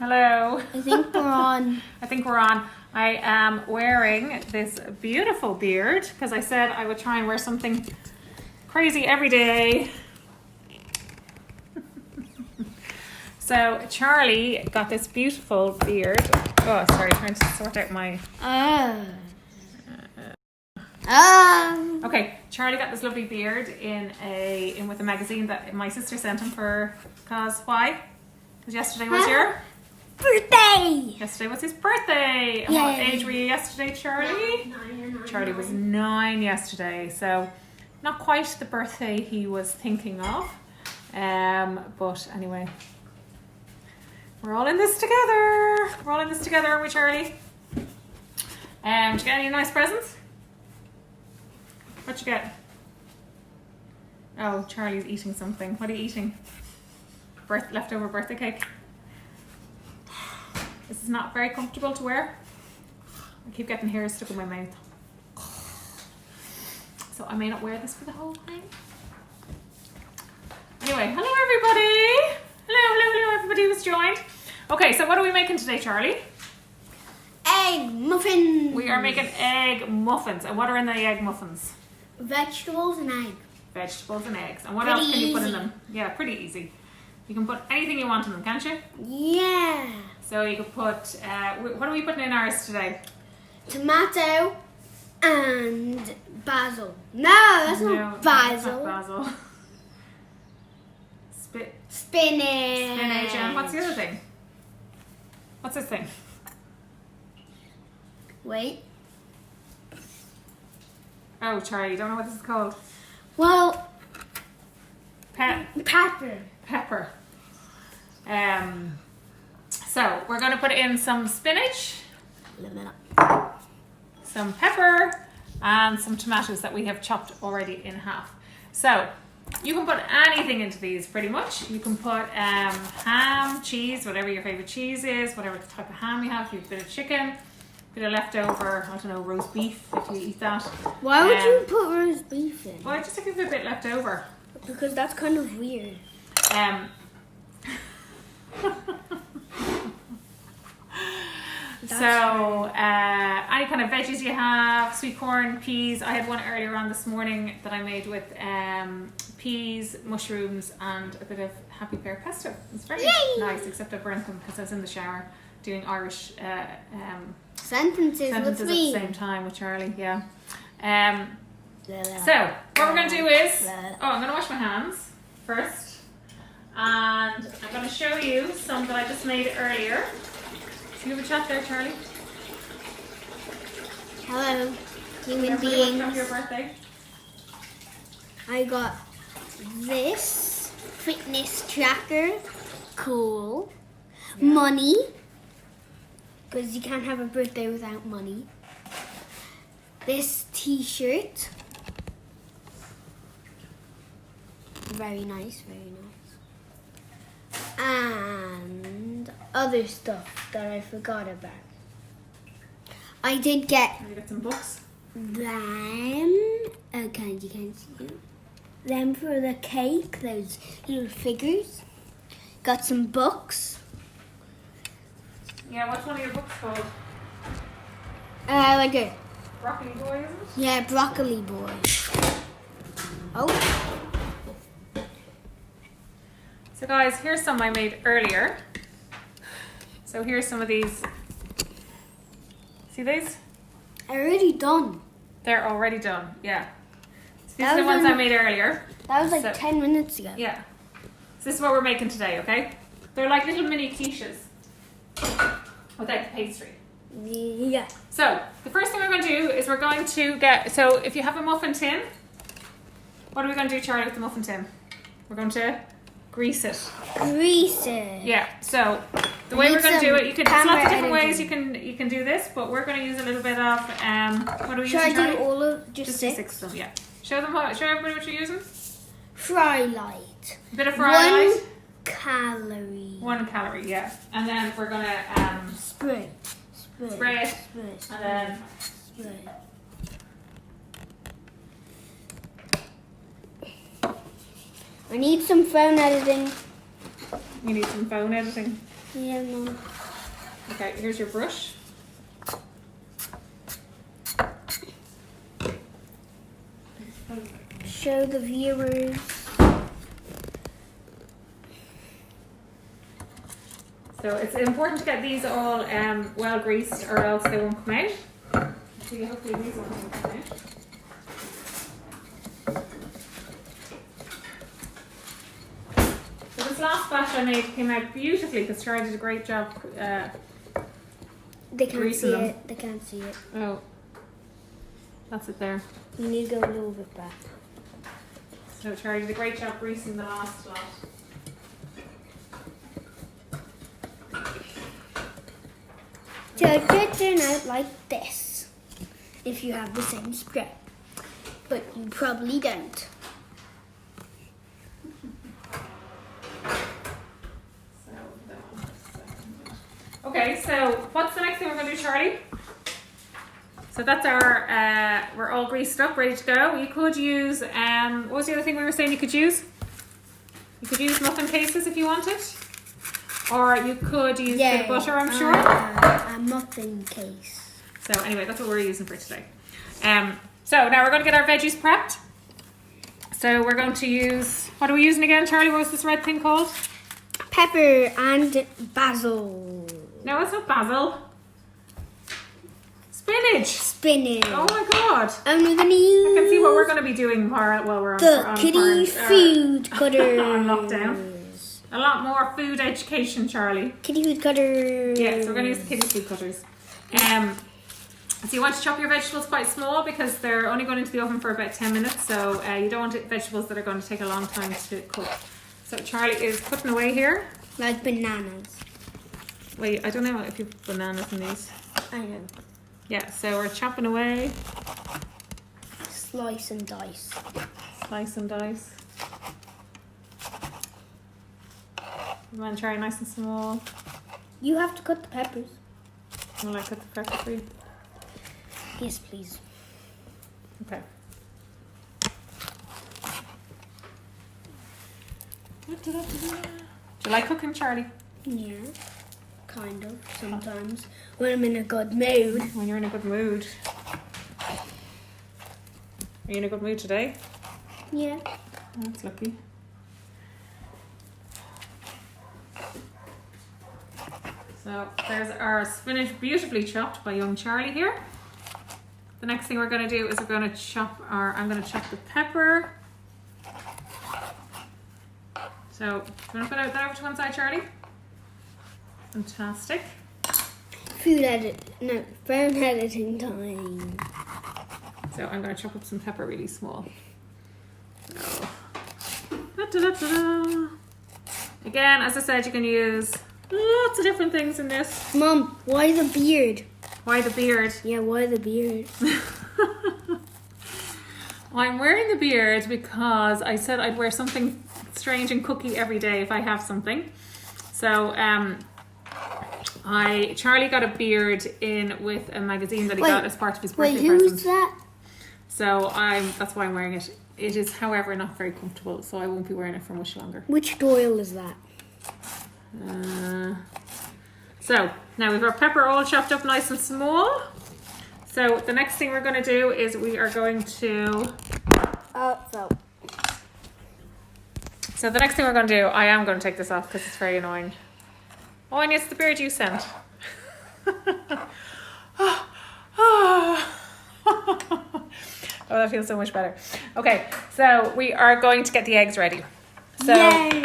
Hello. I think we're on. I think we're on. I am wearing this beautiful beard because I said I would try and wear something crazy every day. So Charlie got this beautiful beard. Oh, sorry, trying to sort out my... Okay, Charlie got this lovely beard in with a magazine that my sister sent him for, because why? Because yesterday was your birthday. Yesterday was his birthday. And what age were you yesterday, Charlie? 9. Charlie was 9 yesterday, so not quite the birthday he was thinking of. But anyway, we're all in this together. We're all in this together, aren't we, Charlie? Did you get any nice presents? What'd you get? Oh, Charlie's eating something. What are you eating? Leftover birthday cake. This is not very comfortable to wear. I keep getting hairs stuck in my mouth. So I may not wear this for the whole thing. Anyway, hello everybody. Hello everybody who's joined. Okay, so what are we making today, Charlie? Egg muffins. We are making egg muffins. And what are in the egg muffins? Vegetables and egg. Vegetables and eggs. And what else can you put in them? Yeah, pretty easy. You can put anything you want in them, can't you? Yeah. So you could put, what are we putting in ours today? Tomato and basil. No, that's not basil. That's not basil. Spinach. Spinach. And what's the other thing? What's this thing? Wait. Oh, Charlie, you don't know what this is called? Well, pepper. So we're going to put in some spinach, some pepper, and some tomatoes that we have chopped already in half. So you can put anything into these pretty much. You can put ham, cheese, whatever your favorite cheese is, whatever type of ham you have. If you have a bit of chicken, a bit of leftover, I don't know, roast beef if you eat that. Why would you put roast beef in? Well, just to give it a bit left over. Because that's kind of weird. So any kind of veggies you have, sweet corn, peas. I had one earlier on this morning that I made with peas, mushrooms, and a bit of happy pear pesto. It's very nice, except I burnt them because I was in the shower doing Irish sentences at with the same time with Charlie. Yeah. So what we're going to do is, I'm going to wash my hands first, and I'm going to show you some that I just made earlier. So you have a chat there, Charlie. Hello, human Everybody beings. what's your birthday? I got this fitness tracker, cool. Yeah. Money, because you can't have a birthday without money. This t-shirt, very nice, and other stuff that I forgot about. I did get You got some books. them. Okay, you can't see them. Them for the cake, those little figures. Got some books. Yeah, what's one of your books called? Like a Broccoli Boy, is it? yeah, broccoli boy. Oh. So guys, here's some I made earlier. So here's some of these. See these? Already done. They're already done, yeah. So these That are the was ones in- I made earlier. That was like So- 10 minutes ago. Yeah. So this is what we're making today, okay? They're like little mini quiches without the pastry. Yeah. So the first thing we're going to do is we're going to get, so if you have a muffin tin, what are we going to do, Charlie, with the muffin tin? We're going to grease it. Grease it. Yeah, so the way need we're going to do some it, there's lots of camera different ways editing. you can do this, but we're going to use a little bit of, what are we Should I using, do Charlie? all of Just six? 6 of them, yeah. Show everybody what you're using. Fry light. A bit of fry light. 1 calorie. 1 calorie, yeah. And then we're going to Spray. spray it, and then Spray. I need some phone editing. you need some phone editing. Yeah, Mum. Okay, here's your brush. Show the viewers. So it's important to get these all well greased or else they won't come out. So hopefully these won't come out. So this last batch I made came out beautifully because Charlie did a great job They can't greasing see them. it. They can't see it. Oh, that's it there. You need to go a little bit back. So Charlie did a great job greasing the last lot. So it could turn out like this if you have the same spread, but you probably don't. Okay, so what's the next thing we're going to do, Charlie? So that's our, we're all greased up, ready to go. You could use, what was the other thing we were saying you could use? You could use muffin cases if you wanted. Or you could use a bit of butter, I'm sure. A muffin case. So anyway, that's what we're using for today. So now we're going to get our veggies prepped. So we're going to use, what are we using again, Charlie? What was this red thing called? Pepper and basil. No, it's not basil. Spinach. Spinach. Oh my god. And we're going to use... I can see what we're going to be doing while we're on the kitty food cutter. on lockdown. A lot more food education, Charlie. Kitty food cutter. Yes, we're going to use the kitty food cutters. So you want to chop your vegetables quite small because they're only going into the oven for about 10 minutes. So you don't want vegetables that are going to take a long time to cook. So Charlie is cutting away here. Like bananas. Wait, I don't know if you have bananas in these. I know. Yeah, so we're chopping away. Slice and dice. Slice and dice. You want to try nice and small? You have to cut the peppers. Will I cut the pepper for you? Yes, please. Okay. Do you like cooking, Charlie? Yeah, kind of, sometimes. When I'm in a good mood. When you're in a good mood. Are you in a good mood today? Yeah. Oh, that's lucky. So there's our spinach beautifully chopped by young Charlie here. The next thing we're going to do is I'm going to chop the pepper. So, do you want to put that over to one side, Charlie? Fantastic. Phone editing time. So I'm going to chop up some pepper really small. So, da-da-da-da-da. Again, as I said, you can use lots of different things in this. Mom, why the beard? Why the beard? Yeah, why the beard? I'm wearing the beard because I said I'd wear something strange and cookie every day if I have something. So Charlie got a beard in with a magazine that he got as part of his birthday present. Who's that? So that's why I'm wearing it. It is, however, not very comfortable, so I won't be wearing it for much longer. Which Doyle is that? So now we've our pepper all chopped up nice and small. So the next thing we're going to do is we are going to... So the next thing we're going to do, I am going to take this off because it's very annoying. Oh, and it's the beard you sent. Oh, that feels so much better. Okay, so we are going to get the eggs ready. So Yay.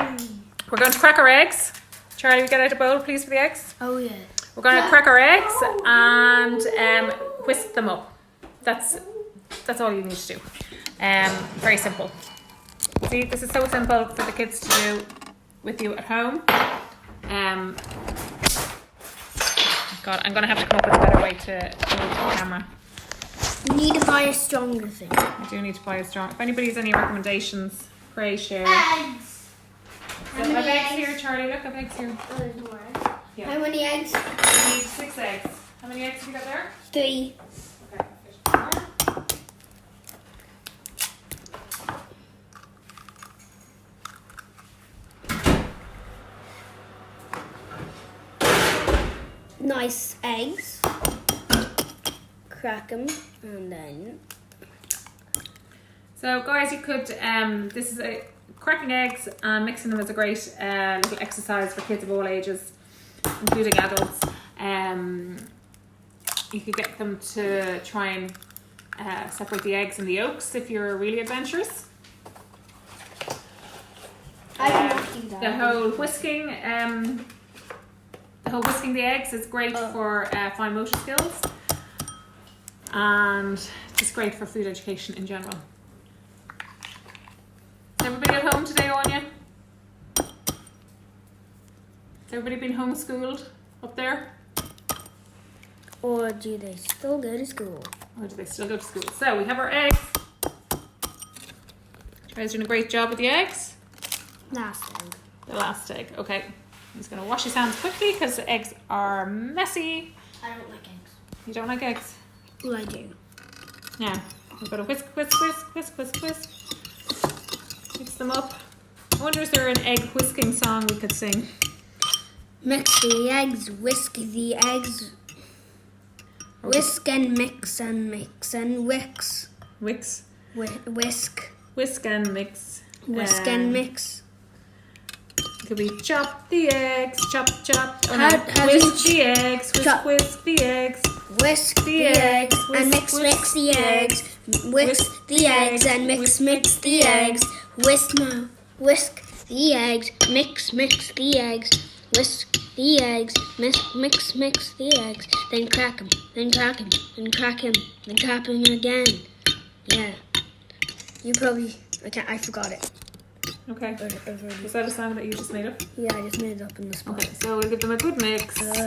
We're going to crack our eggs. Charlie, we get out a bowl, please, for the eggs. Oh, yeah. We're going to crack our eggs and whisk them up. That's all you need to do. Very simple. See, this is so simple for the kids to do with you at home. God, I'm going to have to come up with a better way to move the camera. You need to buy a stronger thing. I do need to buy a strong... If anybody has any recommendations, pray share. Eggs. So I have eggs here, Charlie. Look, I have eggs here. Oh, there's more. Yeah. How many eggs? We need 6 eggs. How many eggs have you got there? 3. Okay. nice eggs. Crack them and then. So guys, you could, this is cracking eggs and mixing them is a great little exercise for kids of all ages, including adults. You could get them to try and separate the eggs and the yolks if you're really adventurous. I cannot do that. The whole whisking the eggs is great for fine motor skills, and just great for food education in general. Is everybody at home today, Anya? Has everybody been homeschooled up there? Or do they still go to school? So we have our eggs. Charlie's doing a great job with the eggs. Last egg. The last egg. Okay. He's going to wash his hands quickly because the eggs are messy. I don't like eggs. You don't like eggs? Well, I do. Yeah. We've got to whisk. Mix them up. I wonder is there an egg whisking song we could sing? Mix the eggs, whisk the eggs. Whisk and mix and mix and whisk. Whisk. Whisk. Whisk and mix. Whisk and mix. It could be chop the eggs, chop. Oh, How whisk the eggs, chop. whisk the eggs. Whisk the eggs and mix the eggs. Whisk the eggs and mix the eggs. Whisk the eggs, mix the eggs. Whisk the eggs, mix the eggs. Then crack them, then crack them, then crack them, then crack them again. Yeah. You probably, I forgot it. Okay. Was that a song that you just made up? Yeah, I just made it up in the spot. Okay, so we'll give them a good mix. So we're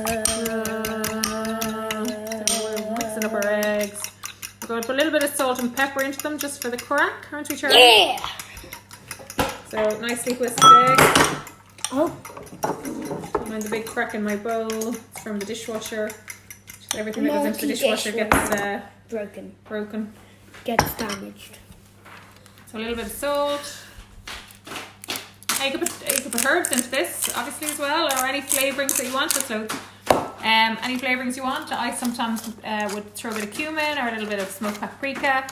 mixing up our eggs. We're going to put a little bit of salt and pepper into them just for the crack, aren't we, Charlie? Yeah! So nicely whisked eggs. Oh. Don't mind the big crack in my bowl. It's from the dishwasher. Everything that goes into the dishwasher gets broken. Gets damaged. So a little bit of salt. You could put herbs into this, obviously, as well, or any flavourings that you want. So, any flavourings you want. I sometimes would throw a bit of cumin or a little bit of smoked paprika,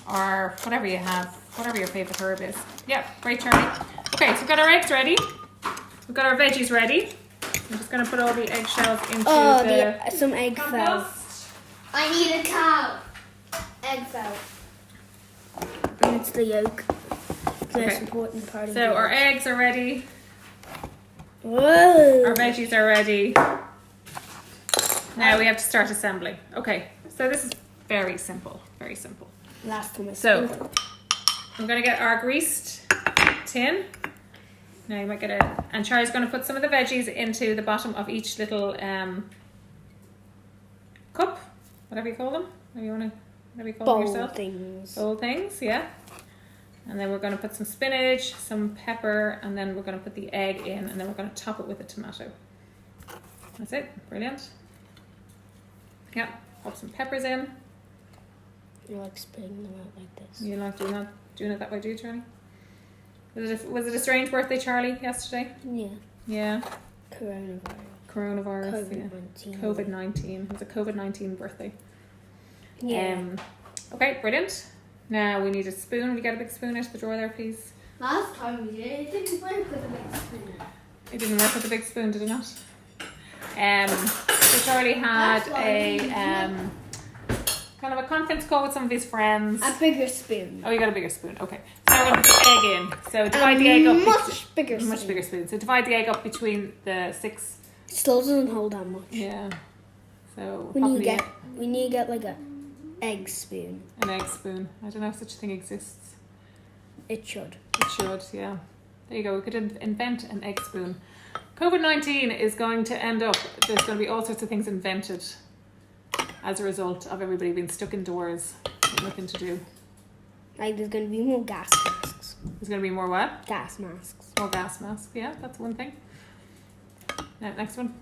or whatever you have, whatever your favourite herb is. Yeah, great, Charlie. Okay, so we've got our eggs ready. We've got our veggies ready. I'm just going to put all the eggshells into some egg fell. I need a cow. Egg fell. And it's the yolk. Most important part of so our eggs are ready. Whoa. Our veggies are ready. Now we have to start assembling. Okay, so this is very simple. Very simple. Last time So I'm going to get our greased tin. Now you might get and Charlie's going to put some of the veggies into the bottom of each little cup, whatever you call them. Whatever you call them yourself. Bowl things, yeah. And then we're going to put some spinach, some pepper, and then we're going to put the egg in, and then we're going to top it with a tomato. That's it. Brilliant. Yeah. Pop some peppers in. You like spreading them out like this? You like doing it that way, do you, Charlie? Was it a strange birthday, Charlie, yesterday? Yeah. Yeah. Coronavirus. Yeah. COVID-19. It was a COVID-19 birthday. Yeah. Okay, brilliant. Now we need a spoon. Will you get a big spoon out of the drawer there, please? Last time we did it, it didn't work with a big spoon. It didn't work with a big spoon, did it not? So Charlie had a kind of a conference call with some of his friends. A bigger spoon. Oh, you got a bigger spoon. Okay. So we're going to put the egg in. So divide the egg up. Much bigger spoon. So divide the egg up between the 6. It still doesn't hold that much. Yeah. So we need to get like a egg spoon. An egg spoon. I don't know if such a thing exists. It should. It should, yeah. There you go. We could invent an egg spoon. COVID-19 is going to end up, there's going to be all sorts of things invented as a result of everybody being stuck indoors with nothing to do. Like there's going to be more gas masks. There's going to be more what? Gas masks. More gas masks, yeah, that's one thing. Now, next one.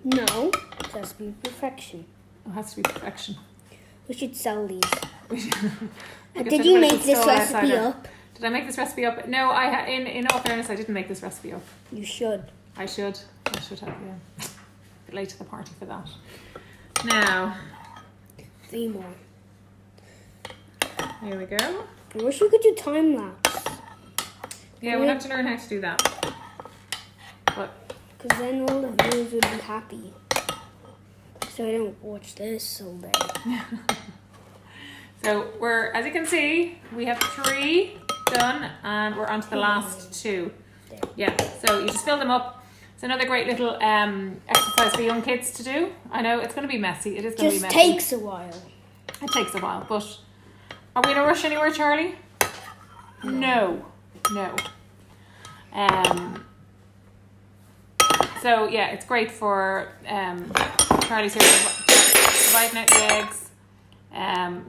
No, it has to be perfection. It has to be perfection. We should sell these. Did you make this recipe up? Did I make this recipe up? No, in all fairness, I didn't make this recipe up. You should. I should have, yeah. bit late to the party for that. Now, 3 more. here we go. I wish you could do time lapse. Yeah, we'll have to learn how to do that. But Because then all the viewers would be happy. So I don't watch this all day. so we're, as you can see, we have 3 done, and we're on to the last 2. Yeah, so you just fill them up. It's another great little exercise for young kids to do. I know it's going to be messy. It is going to be Just messy. takes a while. It takes a while, but are we in a rush anywhere, Charlie? No. So yeah, it's great for Charlie's here dividing out the eggs.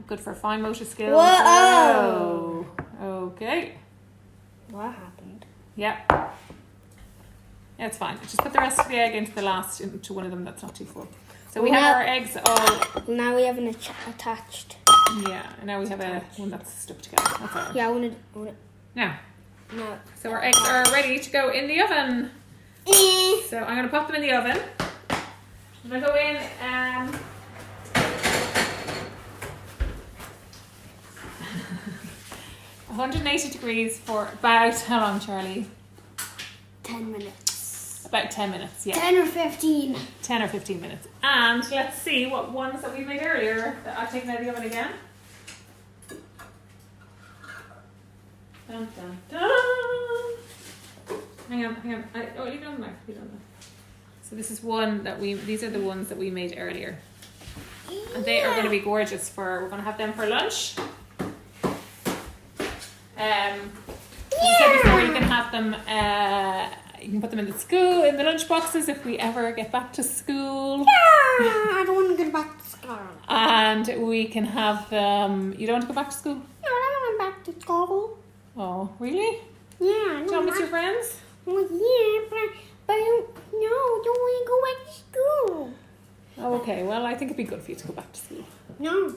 Good for fine motor skills. Whoa! Okay. What happened? Yep. Yeah, it's fine. Just put the rest of the egg into one of them that's not too full. So we have our eggs all. Now we have an attached. Yeah, and now we have one that's stuck together. That's all right. Yeah, I want to. Now. No. So our eggs are ready to go in the oven. So I'm going to pop them in the oven. I'm going to go in 180 degrees for about, how long, Charlie? 10 minutes. About 10 minutes, yeah. 10 or 15. 10 or 15 minutes. And let's see what ones that we made earlier that I've taken out of the oven again. Dun, dun, dun. Hang on. Leave it on there. So this is one that these are the ones that we made earlier. And they are going to be gorgeous we're going to have them for lunch. As I said before, you can have them, you can put them in the lunch boxes if we ever get back to school. Yeah, I don't want to go back to school. And we can have them, you don't want to go back to school? No, I don't want back to school. Oh, really? Yeah. Don't miss your friends? Well, yeah, but I don't want to go back to school. Oh, okay. Well, I think it'd be good for you to go back to school. No.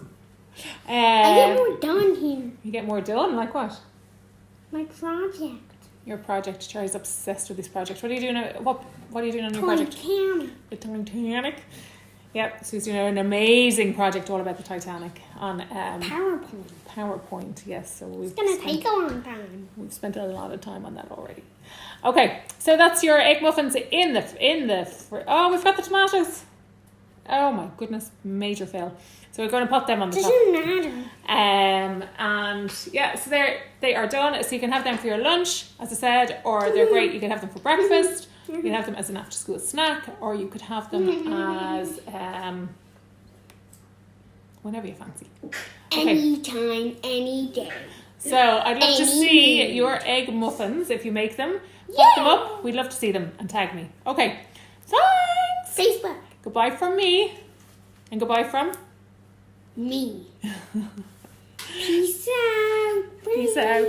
I get more done here. You get more done? Like what? My project. Your project. Charlie's obsessed with this project. What are you doing? What are you doing on your project? The Titanic. Yep. So he's doing an amazing project all about the Titanic on PowerPoint. PowerPoint. Yes. So It's gonna take a long time. We've spent a lot of time on that already. Okay. So that's your egg muffins in the. Oh, we've got the tomatoes. Oh my goodness! Major fail. So we're going to put them on the top. Doesn't matter. And yeah, so they are done. So you can have them for your lunch, as I said, or they're great. You can have them for breakfast. You can have them as an after-school snack, or you could have them as whenever you fancy. Okay. Anytime, any day. So I'd love to see your egg muffins if you make them. Put them up. We'd love to see them and tag me. Okay. Thanks. Facebook. Goodbye from me, and goodbye from me. Peace out. Peace out.